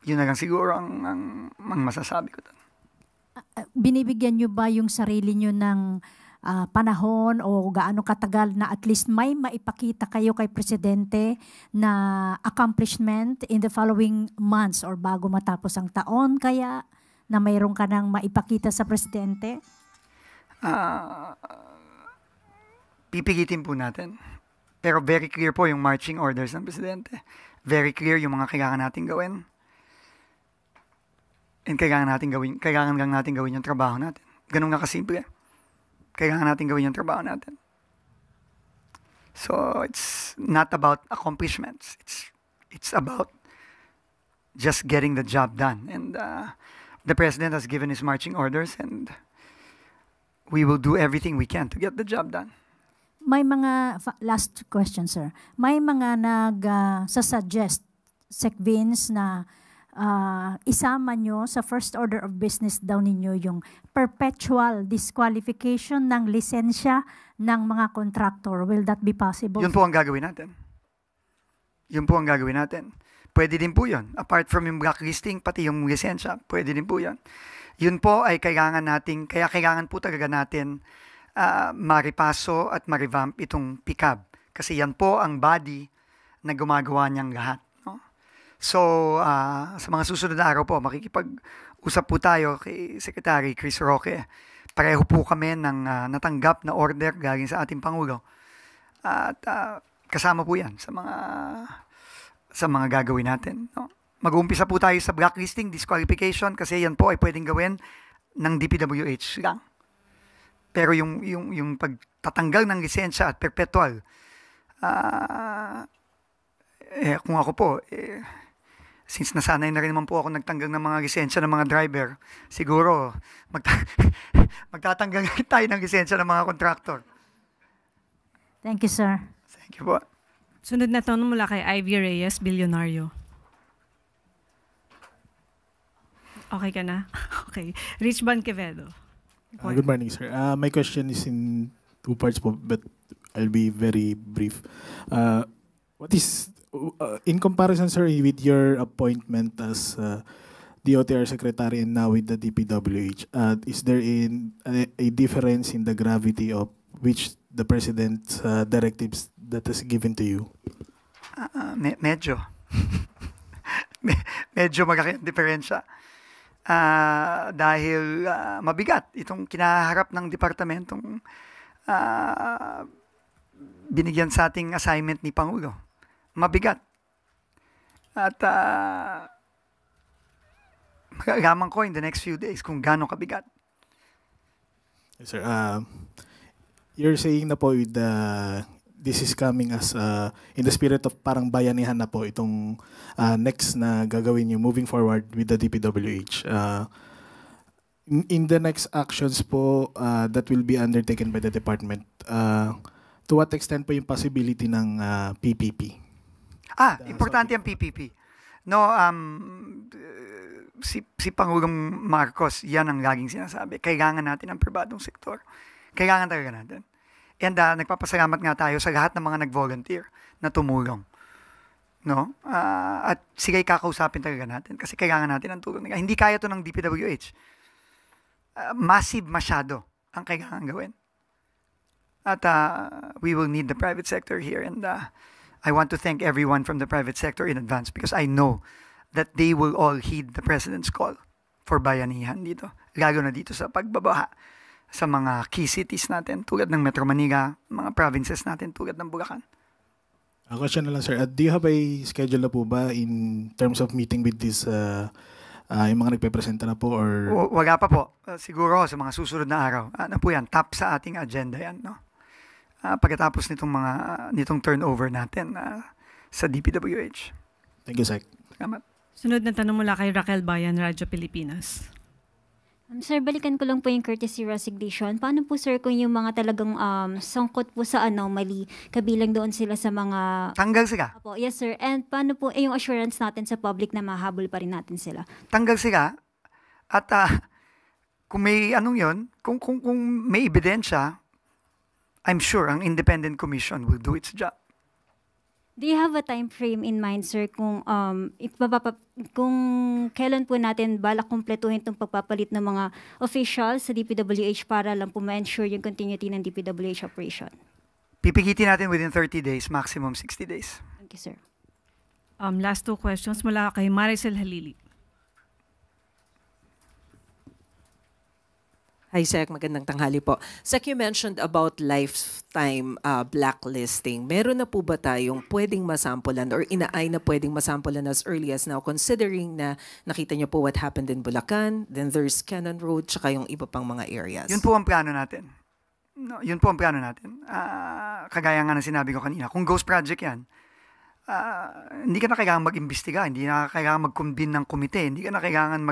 Yun na lang siguro ang masasabi ko doon. Binibigyan nyo ba yung sarili nyo ng panahon o gaano katagal na at least may maipakita kayo kay Presidente na accomplishment in the following months or bago matapos ang taon kaya na mayroon ka nang maipakita sa presidente? Pipigitin po natin. Pero very clear po yung marching orders ng presidente. Very clear yung mga kailangan natin gawin. And kailangan lang natin gawin yung trabaho natin. Ganun nga kasimple. Kailangan natin gawin yung trabaho natin. So, it's not about accomplishments. It's about just getting the job done. And the president has given his marching orders, and we will do everything we can to get the job done. May mga, last question sir, may mga nag-suggest, Sec Vince, na isama nyo sa first order of business daw ninyo yung perpetual disqualification ng lisensya ng mga contractor. Will that be possible? Yun po ang gagawin natin. Yun po ang gagawin natin. Pwede din po yun. Apart from yung blacklisting, pati yung lisensya, pwede din po yun. Yun po ay kailangan natin, kaya kailangan po talaga natin maripaso at marevamp itong PICAB. Kasi yan po ang body na gumagawa niyang lahat. No? So, sa mga susunod na araw po, makikipag-usap po tayo kay Secretary Chris Roque. Pareho po kami ng natanggap na order galing sa ating Pangulo. At kasama po yan sa mga gagawin natin. No? Mag-uumpisa po tayo sa blacklisting, disqualification, kasi yan po ay pwedeng gawin ng DPWH lang. Pero yung pagtatanggal ng lisensya at perpetual, kung ako po, since nasanay na rin naman po ako nagtanggal ng mga lisensya ng mga driver, siguro magtatanggal tayo ng lisensya ng mga contractor. Thank you, sir. Thank you po. Sunod na tanong mula kay Ivy Reyes, Bilyonaryo. Okay ka na? Okay. Rich Van Quevedo. Good morning, sir. My question is in two parts, but I'll be very brief. What is, in comparison, sir, with your appointment as DOTR Secretary and now with the DPWH, is there a difference in the gravity of which the President's directives that is given to you? Medyo. Medyo malaki ang diferensya. Dahil mabigat itong kinaharap ng departamentong binigyan sa ating assignment ni Pangulo. Mabigat. At magagaman ko in the next few days kung gaano kabigat. Yes, sir. You're saying na po with this is coming as in the spirit of parang bayanihan na po itong next na gagawin nyo moving forward with the DPWH. In the next actions po that will be undertaken by the department, to what extent po yung possibility ng PPP? Importante ang PPP. No, si Pangulong Marcos, yan ang laging sinasabi. Kailangan natin ang pribadong sektor. Kailangan talaga natin. And nagpapasalamat nga tayo sa lahat ng mga nag-volunteer na tumulong. No? At siga'y kakausapin talaga natin kasi kailangan natin ang tulong nila. Hindi kaya to ng DPWH. Massive masyado ang kailangan gawin. At we will need the private sector here. And I want to thank everyone from the private sector in advance because I know that they will all heed the President's call for bayanihan dito. Lalo na dito sa pagbabaha sa mga key cities natin tulad ng Metro Manila, mga provinces natin tulad ng Bulacan. Question na lang, sir. Do you have a schedule na po ba in terms of meeting with this yung mga nagpe-presenta na po? Or wala pa po. Siguro sa mga susunod na araw. Ano po yan? Top sa ating agenda yan. No? Pagkatapos nitong turnover natin sa DPWH. Thank you, sir. Salamat. Sunod na tanong mula kay Raquel Bayan, Radyo Pilipinas. Sir, balikan ko lang po yung courtesy resignation. Paano po, sir, kung yung mga talagang sangkot po sa anomaly, kabilang doon sila sa mga... Tanggal sila? Opo, yes, sir. And paano po yung assurance natin sa public na mahabol pa rin natin sila? Tanggal sila. At kung may kung may ebidensya, I'm sure ang Independent Commission will do its job. Do you have a time frame in mind, sir, kung kailan po natin balak kumpletuhin itong pagpapalit ng mga officials sa DPWH para lang po ma-ensure yung continuity ng DPWH operation? Pipigitin natin within 30 days, maximum 60 days. Thank you, sir. Last two questions mula kay Maricel Halili. Hi, Sec. Magandang tanghali po. Sec, you mentioned about lifetime blacklisting. Meron na po ba tayong pwedeng masampulan or inaay na pwedeng masampulan as early as now, considering na nakita niyo po what happened in Bulacan, then there's Cannon Road, tsaka yung iba pang mga areas? Yun po ang plano natin. No, yun po ang plano natin. Kagaya nga ng sinabi ko kanina, kung ghost project yan, hindi ka na kailangan mag-imbestiga, hindi na kailangan mag-convene ng komite, hindi ka na kailangan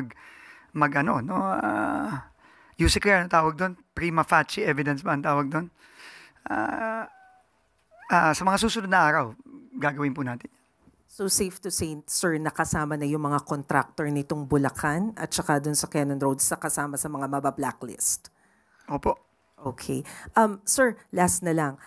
USICLAR, ang tawag doon? Prima facie evidence ba ang tawag doon? Sa mga susunod na araw, gagawin po natin. So safe to say, sir, nakasama na yung mga contractor nitong Bulacan at saka doon sa Cannon Road sa kasama sa mga mabablacklist? Opo. Okay. Sir, last na lang.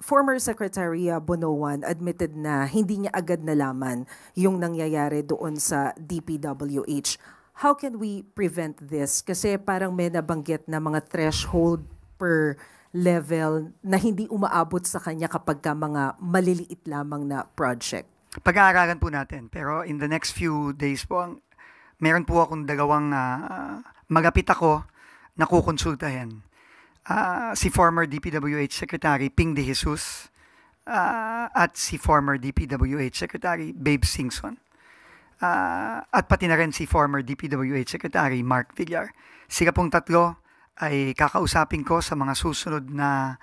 Former Secretary Bonoan admitted na hindi niya agad nalaman yung nangyayari doon sa DPWH. How can we prevent this? Kasi parang may nabanggit na mga threshold per level na hindi umaabot sa kanya kapag ka mga maliliit lamang na project. Pag-aaralan po natin. Pero in the next few days po, meron po akong dalawang magapit ako na kukonsultahin. Si former DPWH Secretary Ping De Jesus at si former DPWH Secretary Babe Singson. At pati na rin si former DPWH Secretary Mark Villar. Sila pong tatlo ay kakausapin ko sa mga susunod na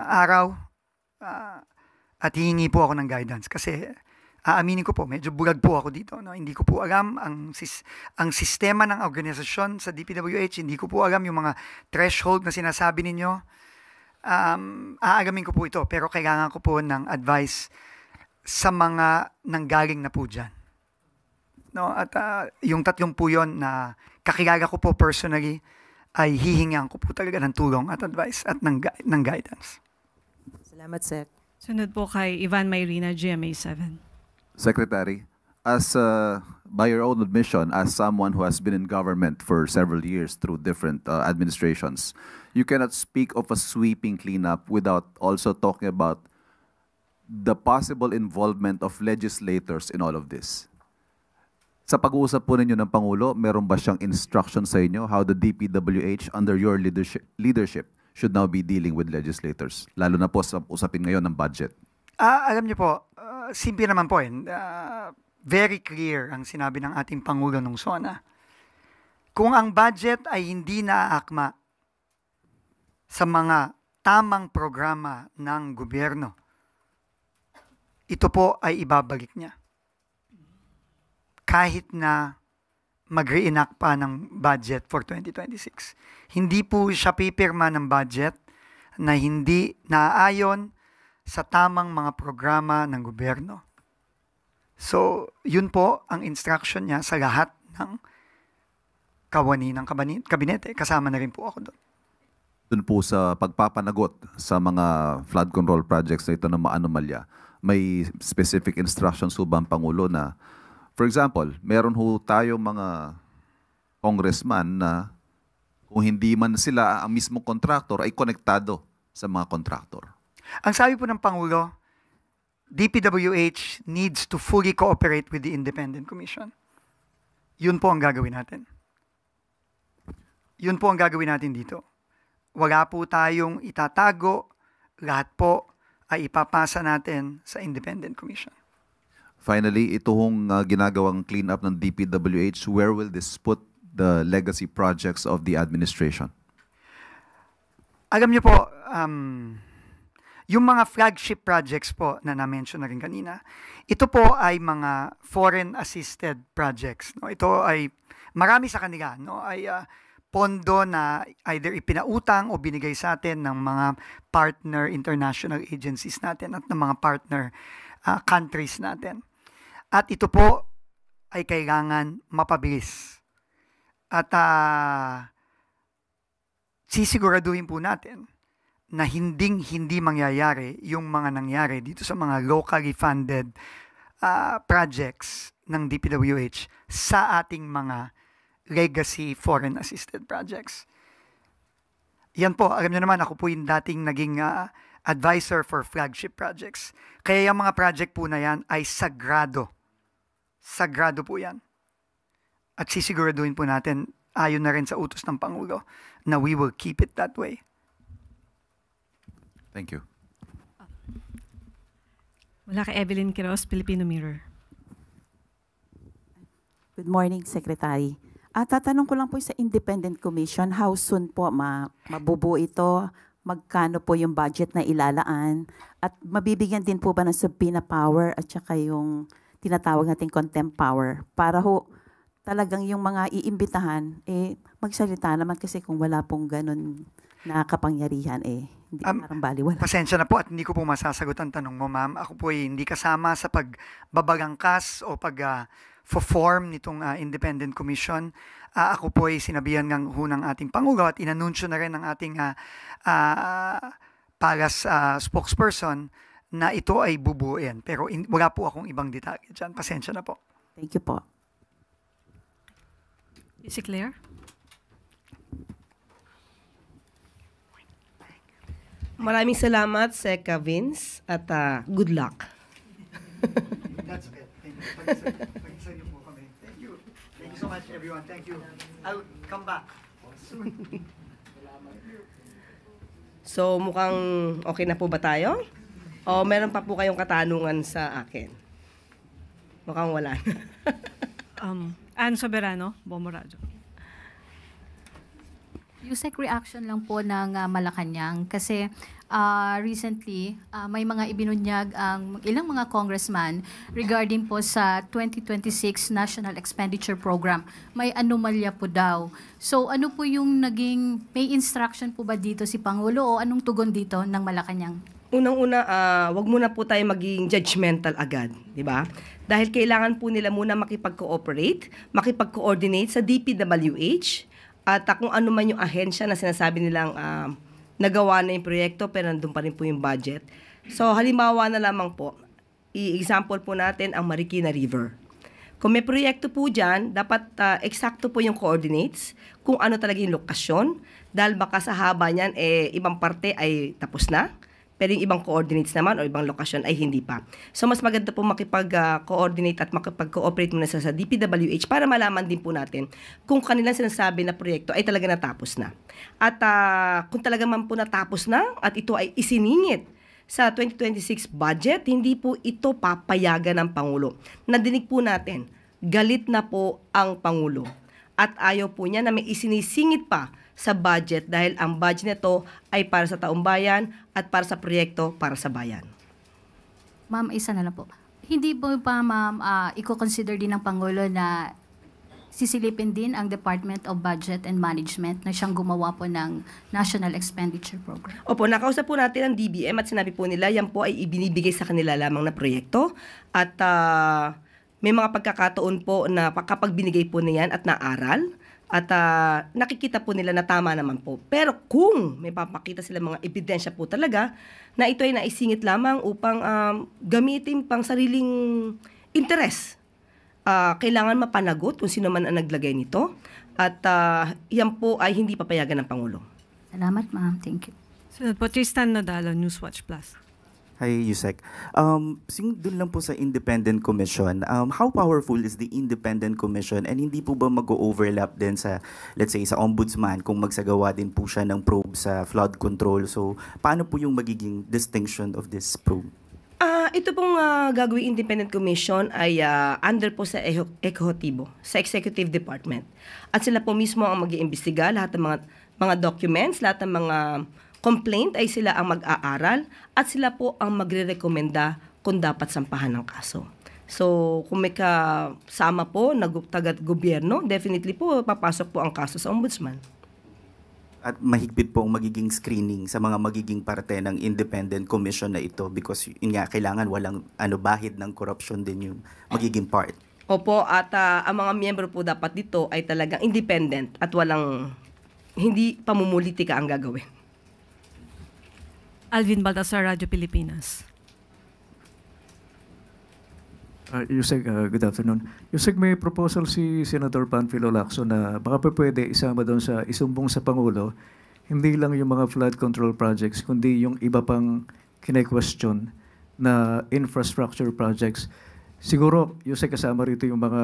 araw at hihingi po ako ng guidance kasi aaminin ko po, medyo bulag po ako dito. No? Hindi ko po alam ang sistema ng organisasyon sa DPWH, hindi ko po alam yung mga threshold na sinasabi ninyo. Aagamin ko po ito pero kailangan ko po ng advice sa mga nanggaling na po dyan. No, at yung tatlong po yun na kakilala ko po personally ay hihingan ko po talaga ng tulong at advice at ng guidance. Salamat, Sec. Sunod po kay Ivan Mayrina, GMA7. Secretary, as by your own admission, as someone who has been in government for several years through different administrations, you cannot speak of a sweeping cleanup without also talking about the possible involvement of legislators in all of this. Sa pag-uusap po ninyo ng Pangulo, meron ba siyang instruction sa inyo how the DPWH under your leadership should now be dealing with legislators? Lalo na po sa usapin ngayon ng budget. Alam niyo po, simple naman po very clear ang sinabi ng ating Pangulo nung SONA. Kung ang budget ay hindi naaakma sa mga tamang programa ng gobyerno, ito po ay ibabalik niya. Kahit na mag-reenact pa ng budget for 2026. Hindi po siya pipirma ng budget na hindi naaayon sa tamang mga programa ng gobyerno. So, yun po ang instruction niya sa lahat ng kawani ng kabinete. Kasama na rin po ako doon. Doon po sa pagpapanagot sa mga flood control projects na ito na maanomalya, may specific instructions po ba ang Pangulo na, for example, meron ho tayo mga congressman na kung hindi man sila ang mismong contractor ay konektado sa mga contractor. Ang sabi po ng Pangulo, DPWH needs to fully cooperate with the Independent Commission. Yun po ang gagawin natin. Yun po ang gagawin natin dito. Wala po tayong itatago, lahat po ay ipapasa natin sa Independent Commission. Finally, itong ginagawang cleanup ng DPWH, where will this put the legacy projects of the administration? Alam niyo po, yung mga flagship projects po na na-mention na rin kanina, ito po ay mga foreign-assisted projects. No? Ito ay, marami sa kanila, no? ay pondo na either ipinautang o binigay sa atin ng mga partner international agencies natin at ng mga partner countries natin. At ito po ay kailangan mapabilis. At sisiguraduhin po natin na hindi mangyayari yung mga nangyari dito sa mga locally funded projects ng DPWH sa ating mga legacy foreign assisted projects. Yan po, alam niyo naman, ako po yung dating naging advisor for flagship projects. Kaya yung mga project po na yan ay sagrado. Sagrado po yan. At sisiguraduhin po natin ayon na rin sa utos ng Pangulo na we will keep it that way. Thank you. Mula kay Evelyn Quiroz, Filipino Mirror. Good morning, Secretary. Tatanong ko lang po sa Independent Commission, how soon po mabubuo ito? Magkano po yung budget na ilalaan? At mabibigyan din po ba ng subpoena power at saka yung tinatawag nating contempt power para ho talagang yung mga iimbitahan magsalita naman kasi kung wala pong ganun na kapangyarihan hindi parang baliwala. Pasensya na po at hindi ko po masasagot ang tanong mo, ma'am. Ako po hindi kasama sa pagbabagangkas o form nitong Independent Commission. Ako po sinabihan ng ating Pangulo at inanunsyo na rin ng ating Palas spokesperson na ito ay bubuuin. Pero wala po akong ibang detalye dyan. Pasensya na po. Thank you po. Si Claire? Maraming salamat, Sec. Vince, at good luck. That's okay. Thank you. Thank you. Thank you so much, everyone. Thank you. I'll come back soon. So, mukhang okay na po ba tayo? O meron pa po kayong katanungan sa akin? Mukhang wala na. Ann Soberano, Bombo Radio. Yusek, reaction lang po ng Malacanang kasi recently may mga ibinunyag ang ilang mga congressman regarding po sa 2026 National Expenditure Program. May anomalya po daw. So ano po yung may instruction po ba dito si Pangulo o anong tugon dito ng Malacanang? Unang-una, wag muna po tayo maging judgmental agad, di ba? Dahil kailangan po nila muna makipag-cooperate, makipag-coordinate sa DPWH, at kung ano man yung ahensya na sinasabi nilang nagawa na yung proyekto pero nandun pa rin po yung budget. So halimbawa na lamang po, i-example po natin ang Marikina River. Kung may proyekto po dyan, dapat eksakto po yung coordinates kung ano talaga yung lokasyon dahil baka sa haba niyan, ibang parte ay tapos na. Pero yung ibang coordinates naman o ibang lokasyon ay hindi pa. So mas maganda po makipag-coordinate at makipag-cooperate muna sa DPWH para malaman din po natin kung kanilang sinasabi na proyekto ay talaga natapos na. At kung talaga man po natapos na at ito ay isiningit sa 2026 budget, hindi po ito papayagan ng Pangulo. Nadinig po natin, galit na po ang Pangulo. At ayaw po niya na may isinisingit pa sa budget dahil ang budget nito ay para sa taong bayan at para sa proyekto para sa bayan. Ma'am, isa na lang po. Hindi po pa, ma'am, i-consider din ng Pangulo na sisilipin din ang Department of Budget and Management na siyang gumawa po ng National Expenditure Program? Opo, nakausap po natin ang DBM at sinabi po nila yan po ay ibinibigay sa kanila lamang na proyekto at may mga pagkakataon po na kapag binigay po niyan at naaral, at nakikita po nila na tama naman po. Pero kung may papakita sila mga ebidensya po talaga na ito ay naisingit lamang upang gamitin pang sariling interes, kailangan mapanagot kung sino man ang naglagay nito. At yan po ay hindi papayagan ng Pangulo. Salamat, ma'am. Thank you. Sunod po, Tristan Nodalo, Newswatch Plus. Hi, Yusek. Doon lang po sa Independent Commission, how powerful is the Independent Commission and hindi po ba mag-overlap din sa, let's say, sa Ombudsman kung magsagawa din po siya ng probe sa flood control? So, paano po yung magiging distinction of this probe? Ito pong gagawing Independent Commission ay under po sa Ejecutibo, sa Executive Department. At sila po mismo ang mag-iimbestiga, lahat ng mga documents, lahat ng mga complaint ay sila ang mag-aaral at sila po ang magre-rekomenda kung dapat sampahan ng kaso. So, kung may kasama po na taga-gobyerno, definitely po papasok po ang kaso sa Ombudsman. At mahigpit po ang magiging screening sa mga magiging parte ng Independent Commission na ito because yun nga, kailangan walang bahid ng corruption din yung magiging part. Opo, at ang mga miyembro po dapat dito ay talagang independent at hindi pamumulitika ang gagawin. Alvin Baltasar, Radyo Pilipinas. Yusek, good afternoon. Yusek, may proposal si Senator Panfilo Lacson na baka pwede isama doon sa isumbong sa Pangulo, hindi lang yung mga flood control projects, kundi yung iba pang kine-question na infrastructure projects. Siguro, Yusek, kasama rito yung mga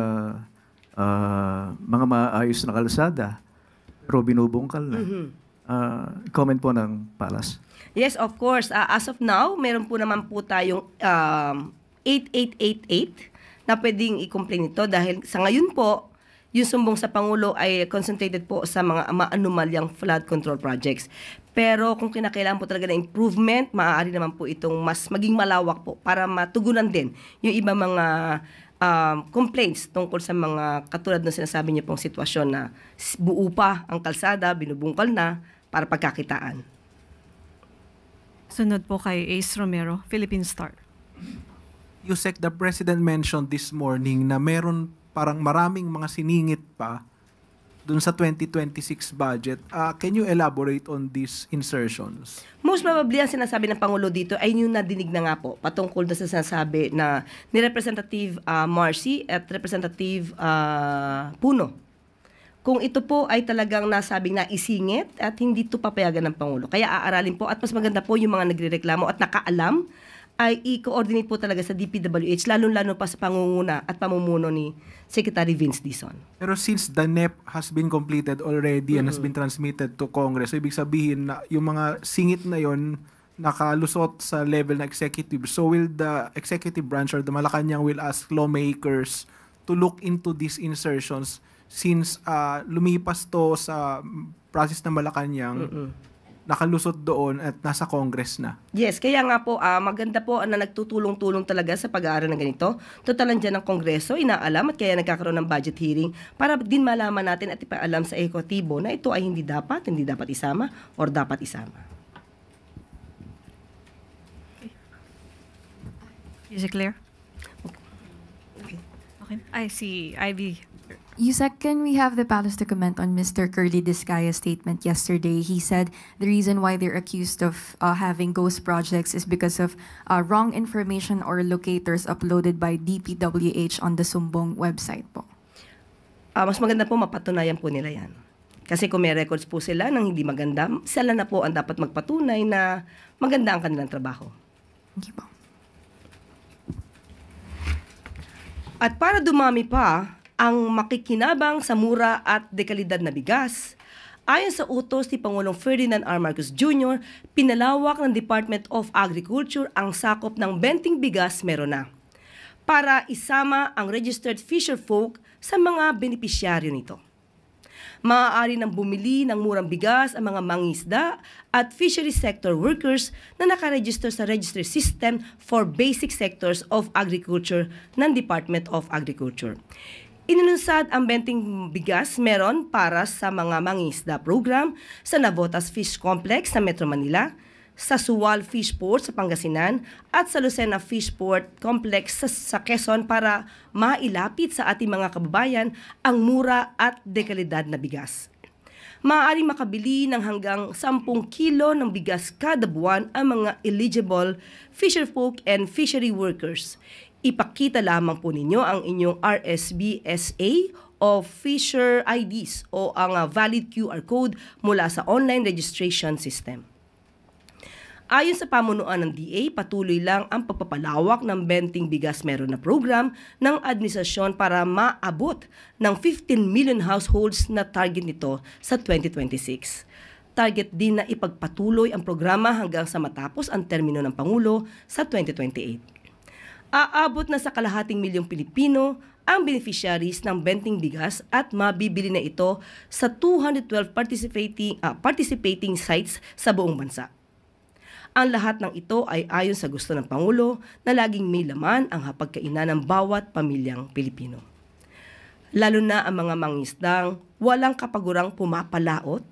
maayos na kalsada, Pero binubungkal na. Comment po ng Palas. Yes, of course. As of now, meron po naman po tayong 8888 na pwedeng i-complain ito dahil sa ngayon po, yung sumbong sa Pangulo ay concentrated po sa mga maanumalyang flood control projects. Pero kung kinakailangan po talaga ng improvement, maaari naman po itong mas maging malawak po para matugunan din yung iba mga complaints tungkol sa mga katulad ng sinasabi niyo pong sitwasyon na buo pa ang kalsada, binubungkal na para pagkakitaan. Sunod po kay Ace Romero, Philippine Star. Yusek, the President mentioned this morning na meron parang maraming mga siningit pa dun sa 2026 budget. Can you elaborate on these insertions? Most probably, ang sinasabi ng Pangulo dito ay yung nadinig na nga po patungkol na sa sinasabi na ni Representative Marcy at Representative Puno. Kung ito po ay talagang nasabing na isingit at hindi ito papayagan ng Pangulo. Kaya aaralin po at mas maganda po yung mga nagrereklamo at nakaalam ay i-coordinate po talaga sa DPWH, lalo-lalo pa sa pangunguna at pamumuno ni Secretary Vince Dizon. Pero since the NEP has been completed already and has been transmitted to Congress, so ibig sabihin na yung mga singit na yon nakalusot sa level na executive. So will the executive branch or the Malacanang will ask lawmakers to look into these insertions since lumipas to sa process ng Malacanang, nakalusot doon at nasa Congress na. Yes, kaya nga po, maganda po na nagtutulong-tulong talaga sa pag-aaral ng ganito. Total nandiyan ng Kongreso, inaalam at kaya nagkakaroon ng budget hearing para din malaman natin at ipaalam sa ekotibo na ito ay hindi dapat isama or dapat isama. Is it clear? Okay. I see Ivy. Yusek, can we have the palace to comment on Mr. Curly Discaya's statement yesterday? He said the reason why they're accused of having ghost projects is because of wrong information or locators uploaded by DPWH on the Sumbong website po. Mas maganda po mapatunayan po nila yan. Kasi kung may records po sila ng hindi maganda, sila na po ang dapat magpatunay na maganda ang kanilang trabaho. Thank you po. At para dumami pa ang makikinabang sa mura at dekalidad na bigas, ayon sa utos ni Pangulong Ferdinand R. Marcos Jr., pinalawak ng Department of Agriculture ang sakop ng benting bigas meron na para isama ang registered fisherfolk sa mga benepisyaryo nito. Maaari nang bumili ng murang bigas ang mga mangisda at fishery sector workers na nakaregister sa registry system for basic sectors of agriculture ng Department of Agriculture. Inilunsad ang benting bigas meron para sa mga mangisda program sa Navotas Fish Complex sa Metro Manila, sa Suwal Fish Port sa Pangasinan at sa Lucena Fish Port Complex sa Quezon para mailapit sa ating mga kababayan ang mura at dekalidad na bigas. Maaaring makabili ng hanggang 10 kilo ng bigas kada buwan ang mga eligible fisherfolk and fishery workers. Ipakita lamang po ninyo ang inyong RSBSA o Fisher IDs o ang valid QR code mula sa online registration system. Ayon sa pamunuan ng DA, patuloy lang ang pagpapalawak ng benting bigas meron na program ng administrasyon para maabot ng 15 million households na target nito sa 2026. Target din na ipagpatuloy ang programa hanggang sa matapos ang termino ng Pangulo sa 2028. Aabot na sa kalahating milyong Pilipino ang beneficiaries ng benting bigas at mabibili na ito sa 212 participating sites sa buong bansa. Ang lahat ng ito ay ayon sa gusto ng Pangulo na laging may laman ang hapagkainan ng bawat pamilyang Pilipino. Lalo na ang mga mangisdang walang kapagurang pumapalaot,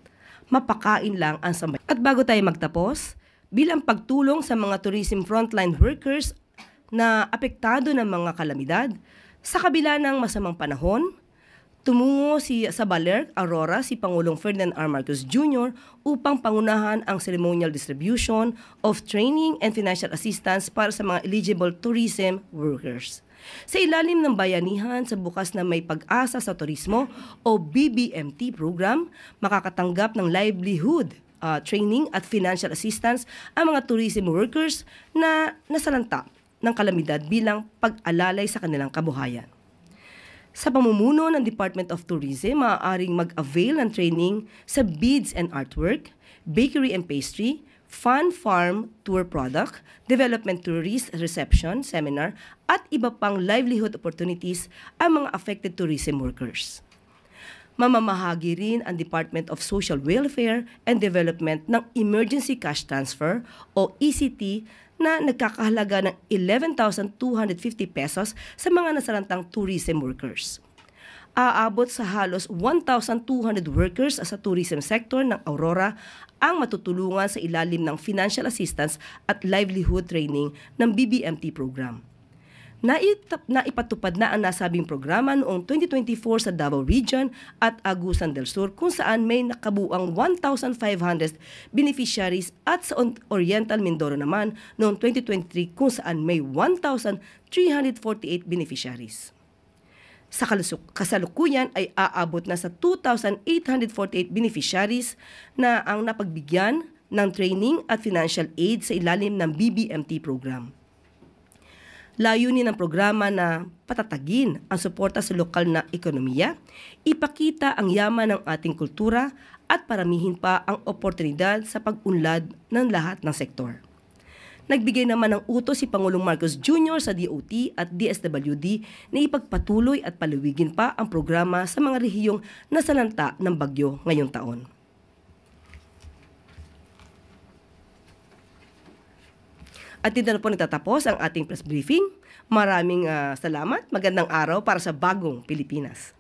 mapakain lang ang sambay. At bago tayo magtapos, bilang pagtulong sa mga tourism frontline workers na apektado ng mga kalamidad, sa kabila ng masamang panahon, tumungo sa Baler, Aurora, si Pangulong Ferdinand R. Marcos Jr. upang pangunahan ang ceremonial distribution of training and financial assistance para sa mga eligible tourism workers. Sa ilalim ng bayanihan sa bukas na may pag-asa sa turismo o BBMT program, makakatanggap ng livelihood training at financial assistance ang mga tourism workers na nasalanta ng kalamidad bilang pag-alalay sa kanilang kabuhayan. Sa pamumuno ng Department of Tourism, maaaring mag-avail ng training sa beads and artwork, bakery and pastry, fun farm tour product, development tourist reception seminar, at iba pang livelihood opportunities ang mga affected tourism workers. Mamamahagi rin ang Department of Social Welfare and Development ng Emergency Cash Transfer o ECT na nagkakahalaga ng 11,250 pesos sa mga nasalantang tourism workers. Aabot sa halos 1,200 workers sa tourism sector ng Aurora ang matutulungan sa ilalim ng financial assistance at livelihood training ng BBMT program. Naipatupad na ang nasabing programa noong 2024 sa Davao Region at Agusan del Sur kung saan may nakabuang 1,500 beneficiaries at sa Oriental Mindoro naman noong 2023 kung saan may 1,348 beneficiaries. Sa kasalukuyan ay aabot na sa 2,848 beneficiaries na ang napagbigyan ng training at financial aid sa ilalim ng BBMT program. Layunin ng programa na patatagin ang suporta sa lokal na ekonomiya, ipakita ang yaman ng ating kultura at paramihin pa ang oportunidad sa pag-unlad ng lahat ng sektor. Nagbigay naman ng utos si Pangulong Marcos Jr. sa DOT at DSWD na ipagpatuloy at palawigin pa ang programa sa mga rehiyong nasalanta ng bagyo ngayong taon. At dito na po natatapos ang ating press briefing. Maraming salamat. Magandang araw para sa bagong Pilipinas.